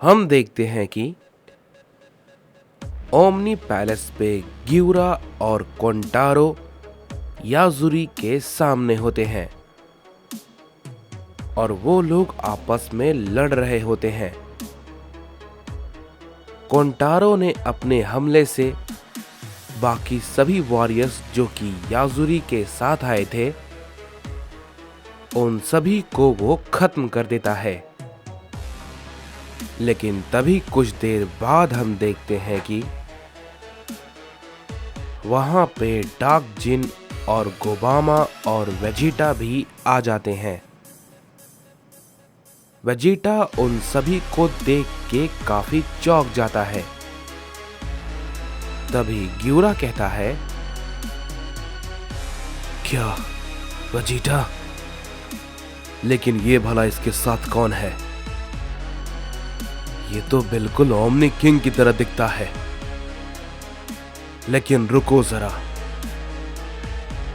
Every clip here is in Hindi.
हम देखते हैं कि ओमनी पैलेस पे ग्यूरा और कोंटारो याजुरी के सामने होते हैं और वो लोग आपस में लड़ रहे होते हैं। कोंटारो ने अपने हमले से बाकी सभी वॉरियर्स जो कि याजुरी के साथ आए थे उन सभी को वो खत्म कर देता है। लेकिन तभी कुछ देर बाद हम देखते हैं कि वहां पे डार्क जिन और गोबामा और वेजिटा भी आ जाते हैं। वेजिटा उन सभी को देख के काफी चौंक जाता है। तभी ग्यूरा कहता है, क्या वेजिटा? लेकिन ये भला इसके साथ कौन है? ये तो बिल्कुल ओमनी किंग की तरह दिखता है। लेकिन रुको जरा,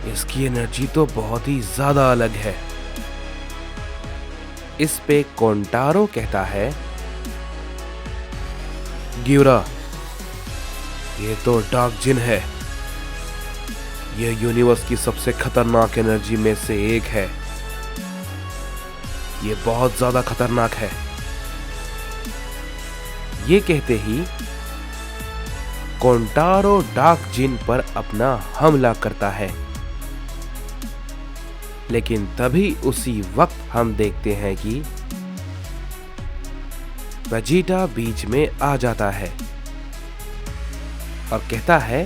इसकी एनर्जी तो बहुत ही ज्यादा अलग है। इस पे कोंटारो कहता है, ग्यूरा, ये तो डार्क जिन है। ये यूनिवर्स की सबसे खतरनाक एनर्जी में से एक है। ये बहुत ज्यादा खतरनाक है। ये कहते ही कोंटारो डार्क जिन पर अपना हमला करता है। लेकिन तभी उसी वक्त हम देखते हैं कि वेजिटा बीच में आ जाता है और कहता है,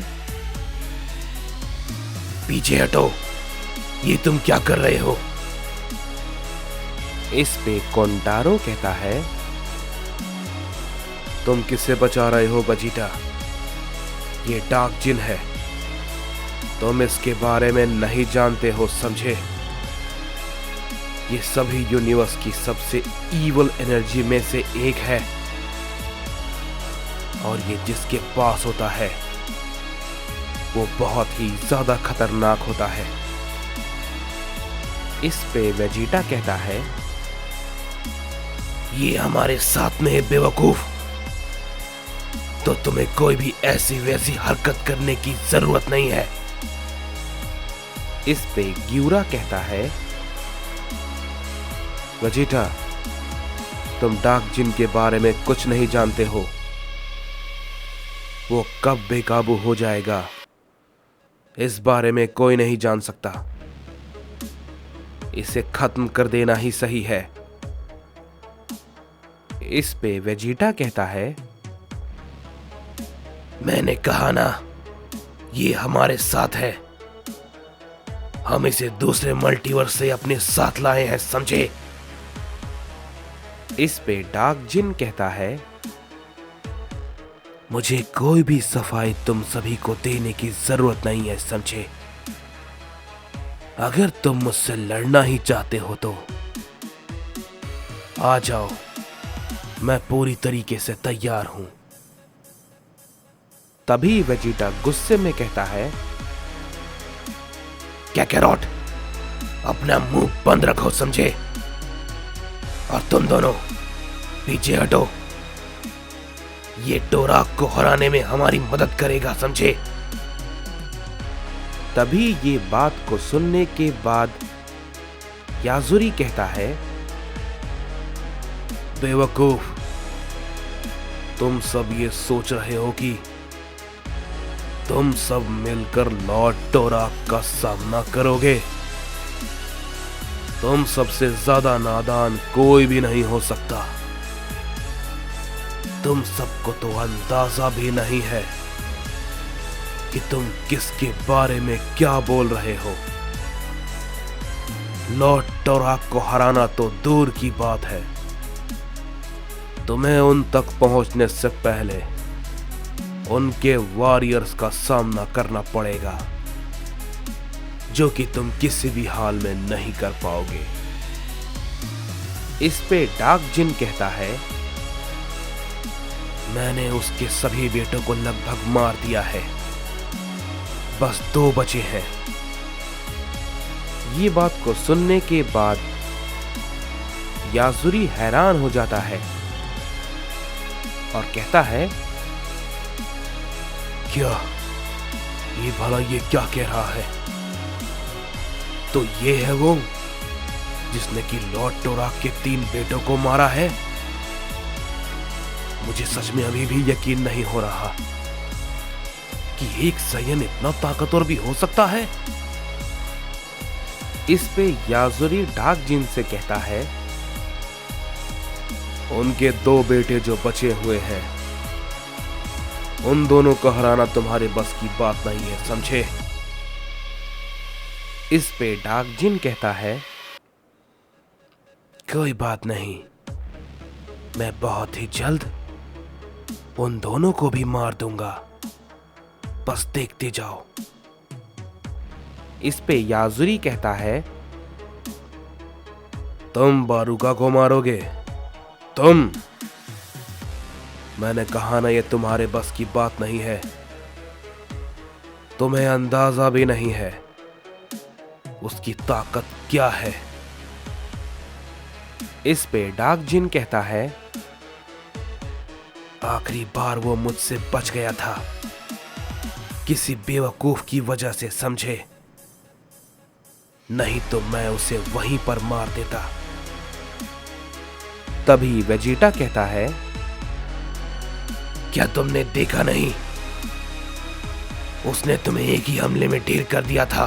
पीछे हटो, ये तुम क्या कर रहे हो? इस पे कोंटारो कहता है, तुम किससे बचा रहे हो वेजिटा? ये डार्क जिन है। तुम इसके बारे में नहीं जानते हो, समझे? ये सभी यूनिवर्स की सबसे ईवल एनर्जी में से एक है और ये जिसके पास होता है वो बहुत ही ज्यादा खतरनाक होता है। इस पे वेजिटा कहता है, ये हमारे साथ में है बेवकूफ, तो तुम्हें कोई भी ऐसी वैसी हरकत करने की जरूरत नहीं है। इस पे ग्यूरा कहता है, वेजिटा, तुम डार्क जिन के बारे में कुछ नहीं जानते हो। वो कब बेकाबू हो जाएगा इस बारे में कोई नहीं जान सकता। इसे खत्म कर देना ही सही है। इस पे वेजिटा कहता है, मैंने कहा ना, ये हमारे साथ है। हम इसे दूसरे मल्टीवर्स से अपने साथ लाए हैं, समझे? इस पे डार्क जिन कहता है, मुझे कोई भी सफाई तुम सभी को देने की जरूरत नहीं है, समझे? अगर तुम मुझसे लड़ना ही चाहते हो तो आ जाओ, मैं पूरी तरीके से तैयार हूं। तभी वेजिटा गुस्से में कहता है, क्या कैरोट, अपना मुंह बंद रखो, समझे? और तुम दोनों पीछे हटो। ये डोराक को हराने में हमारी मदद करेगा, समझे? तभी ये बात को सुनने के बाद याजुरी कहता है, बेवकूफ, तुम सब ये सोच रहे हो कि तुम सब मिलकर लॉर्ड डोराक का सामना करोगे? तुम सबसे ज्यादा नादान कोई भी नहीं हो सकता। तुम सबको तो अंदाजा भी नहीं है कि तुम किसके बारे में क्या बोल रहे हो। लॉर्ड डोराक को हराना तो दूर की बात है, तुम्हें उन तक पहुंचने से पहले उनके वॉरियर्स का सामना करना पड़ेगा, जो कि तुम किसी भी हाल में नहीं कर पाओगे। इस पे डार्क जिन कहता है, मैंने उसके सभी बेटों को लगभग मार दिया है, बस 2 बचे हैं। ये बात को सुनने के बाद याजुरी हैरान हो जाता है और कहता है, क्या ये भला ये क्या कह रहा है? तो ये है वो जिसने कि लॉर्ड टोराक के 3 बेटों को मारा है? मुझे सच में अभी भी यकीन नहीं हो रहा कि एक सायन इतना ताकतवर भी हो सकता है। इस पे याजुरी डार्क जिन से कहता है, उनके 2 बेटे जो बचे हुए हैं, उन दोनों को हराना तुम्हारे बस की बात नहीं है, समझे? इस पे डार्क जिन कहता है, कोई बात नहीं, मैं बहुत ही जल्द उन दोनों को भी मार दूंगा, बस देखते जाओ। इस पे याजुरी कहता है, तुम बारूका को मारोगे? तुम? मैंने कहा ना, ये तुम्हारे बस की बात नहीं है। तुम्हें अंदाजा भी नहीं है उसकी ताकत क्या है। इस पे डार्क जिन कहता है, आखिरी बार वो मुझसे बच गया था किसी बेवकूफ की वजह से, समझे? नहीं तो मैं उसे वहीं पर मार देता। तभी वेजिटा कहता है, क्या तुमने देखा नहीं? उसने तुम्हें एक ही हमले में ढेर कर दिया था।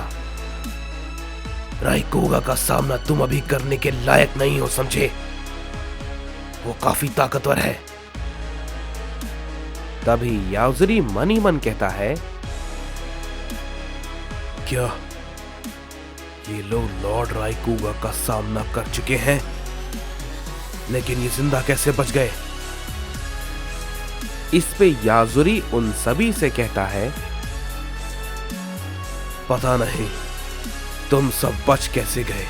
राइकोगा का सामना तुम अभी करने के लायक नहीं हो, समझे? वो काफी ताकतवर है। तभी याजुरी मन ही मन कहता है, क्या ये लोग लॉर्ड राइकोगा का सामना कर चुके हैं, लेकिन ये जिंदा कैसे बच गए? इस पे याजुरी उन सभी से कहता है, पता नहीं तुम सब बच कैसे गए,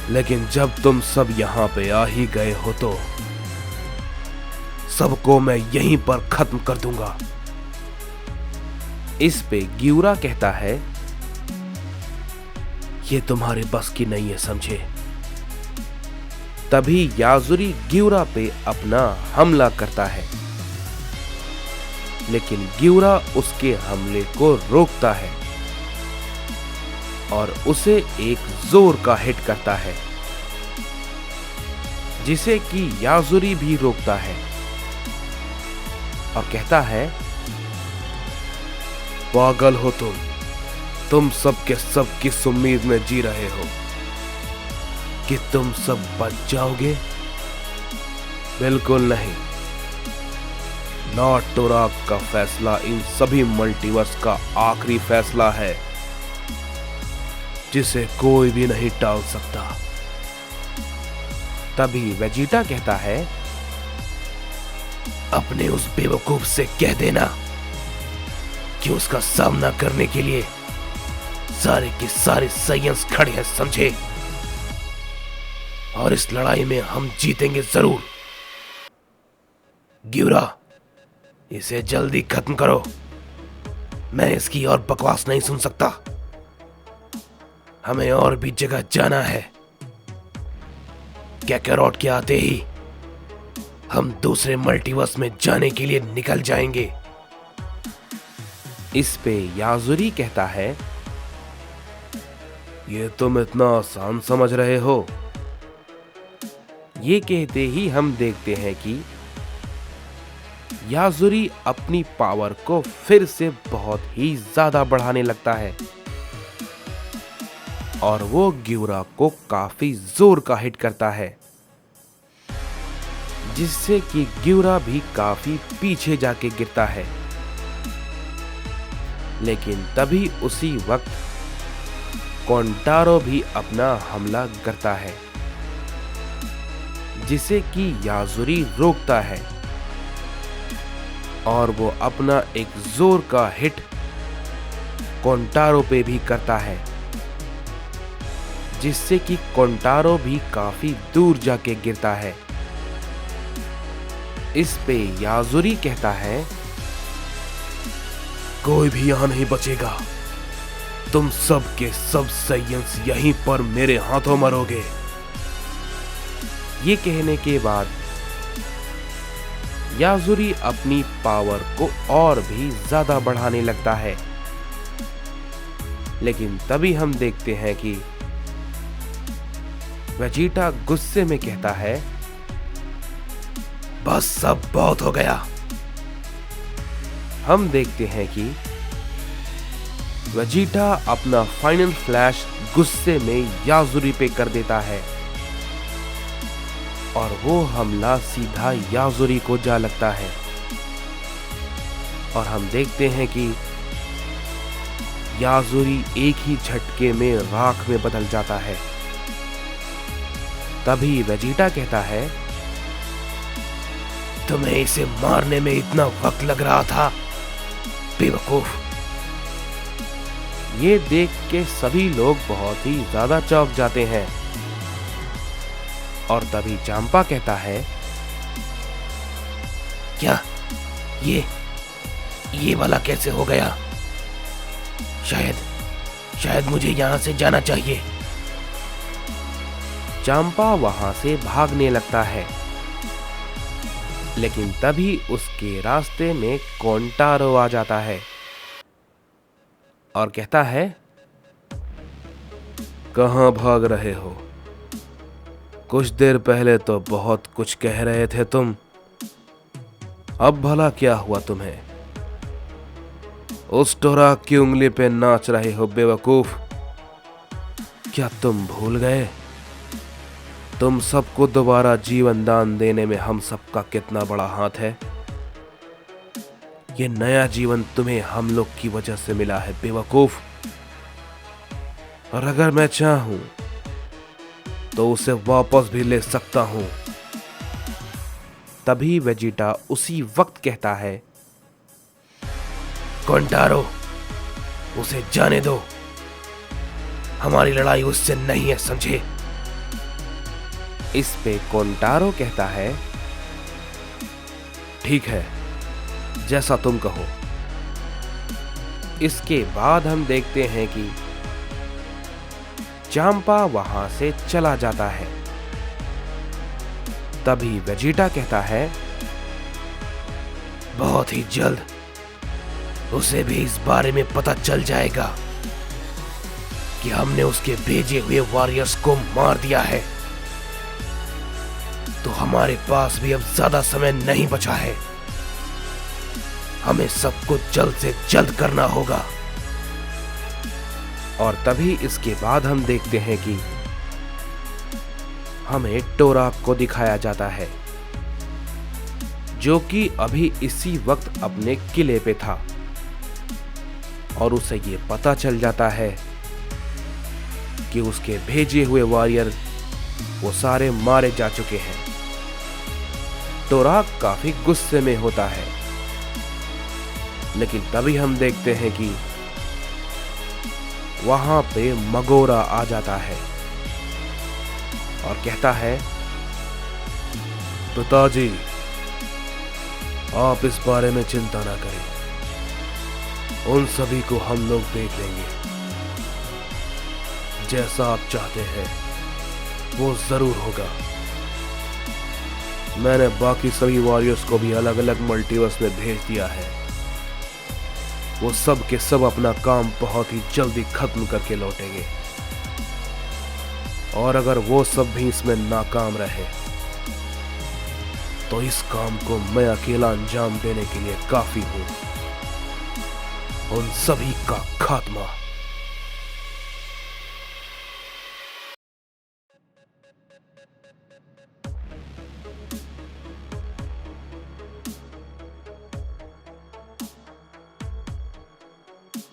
लेकिन जब तुम सब यहां पे आ ही गए हो तो सबको मैं यहीं पर खत्म कर दूंगा। इस पे गियुरा कहता है, ये तुम्हारे बस की नहीं है, समझे? तभी याजुरी गियुरा पे अपना हमला करता है, लेकिन गियुरा उसके हमले को रोकता है और उसे एक जोर का हिट करता है, जिसे कि याजुरी भी रोकता है और कहता है, पागल हो तुम सब के सब किस उम्मीद में जी रहे हो कि तुम सब बच जाओगे? बिल्कुल नहीं। लॉर्ड टोराक का फैसला इन सभी मल्टीवर्स का आखिरी फैसला है, जिसे कोई भी नहीं टाल सकता। तभी वेजिटा कहता है, अपने उस बेवकूफ से कह देना कि उसका सामना करने के लिए सारे के सारे साइंस खड़े हैं, समझे? और इस लड़ाई में हम जीतेंगे जरूर। गियुरा, इसे जल्दी खत्म करो, मैं इसकी और बकवास नहीं सुन सकता। हमें और भी जगह जाना है। कैकारोट के आते ही हम दूसरे मल्टीवर्स में जाने के लिए निकल जाएंगे। इस पे याजुरी कहता है, ये तुम इतना आसान समझ रहे हो? ये कहते ही हम देखते हैं कि याजुरी अपनी पावर को फिर से बहुत ही ज्यादा बढ़ाने लगता है और वो गियुरा को काफी जोर का हिट करता है, जिससे कि गियुरा भी काफी पीछे जाके गिरता है। लेकिन तभी उसी वक्त कोंटारो भी अपना हमला करता है, जिसे कि याजुरी रोकता है और वो अपना एक जोर का हिट कोंटारो पे भी करता है, जिससे कि कोंटारो भी काफी दूर जाके गिरता है। इस पे याजुरी कहता है, कोई भी यहां नहीं बचेगा, तुम सब के सब साइंस यहीं पर मेरे हाथों मरोगे। ये कहने के बाद याजुरी अपनी पावर को और भी ज्यादा बढ़ाने लगता है। लेकिन तभी हम देखते हैं कि वेजिटा गुस्से में कहता है, बस सब बहुत हो गया। हम देखते हैं कि वेजिटा अपना फाइनल फ्लैश गुस्से में याजुरी पे कर देता है और वो हमला सीधा याजुरी को जा लगता है और हम देखते हैं कि याजुरी एक ही झटके में राख में बदल जाता है। तभी वेजिटा कहता है, तुम्हें इसे मारने में इतना वक्त लग रहा था, बेवकूफ। ये देख के सभी लोग बहुत ही ज्यादा चौंक जाते हैं और तभी चांपा कहता है, क्या ये वाला कैसे हो गया? शायद मुझे यहां से जाना चाहिए। चांपा वहां से भागने लगता है, लेकिन तभी उसके रास्ते में कोंटारो आ जाता है और कहता है, कहां भाग रहे हो? कुछ देर पहले तो बहुत कुछ कह रहे थे तुम, अब भला क्या हुआ तुम्हें? उस टोराक की उंगली पे नाच रहे हो बेवकूफ। क्या तुम भूल गए तुम सबको दोबारा जीवन दान देने में हम सबका कितना बड़ा हाथ है? ये नया जीवन तुम्हें हम लोग की वजह से मिला है बेवकूफ, और अगर मैं चाहूं तो उसे वापस भी ले सकता हूं। तभी वेजिटा उसी वक्त कहता है, कोंटारो, उसे जाने दो, हमारी लड़ाई उससे नहीं है, समझे? इस पे कोंटारो कहता है, ठीक है, जैसा तुम कहो। इसके बाद हम देखते हैं कि चांपा वहां से चला जाता है। तभी वेजिटा कहता है, बहुत ही जल्द उसे भी इस बारे में पता चल जाएगा कि हमने उसके भेजे हुए वॉरियर्स को मार दिया है। तो हमारे पास भी अब ज्यादा समय नहीं बचा है, हमें सब कुछ जल्द से जल्द करना होगा। और तभी इसके बाद हम देखते हैं कि हमें टोराक को दिखाया जाता है, जो कि अभी इसी वक्त अपने किले पे था और उसे ये पता चल जाता है कि उसके भेजे हुए वॉरियर वो सारे मारे जा चुके हैं। टोराक काफी गुस्से में होता है, लेकिन तभी हम देखते हैं कि वहां पे मगोरा आ जाता है और कहता है, पिताजी, आप इस बारे में चिंता ना करें, उन सभी को हम लोग देख लेंगे। जैसा आप चाहते हैं वो जरूर होगा। मैंने बाकी सभी वॉरियर्स को भी अलग अलग मल्टीवर्स में भेज दिया है, वो सब के सब अपना काम बहुत ही जल्दी खत्म करके लौटेंगे, और अगर वो सब भी इसमें नाकाम रहे तो इस काम को मैं अकेला अंजाम देने के लिए काफी हूं। उन सभी का खात्मा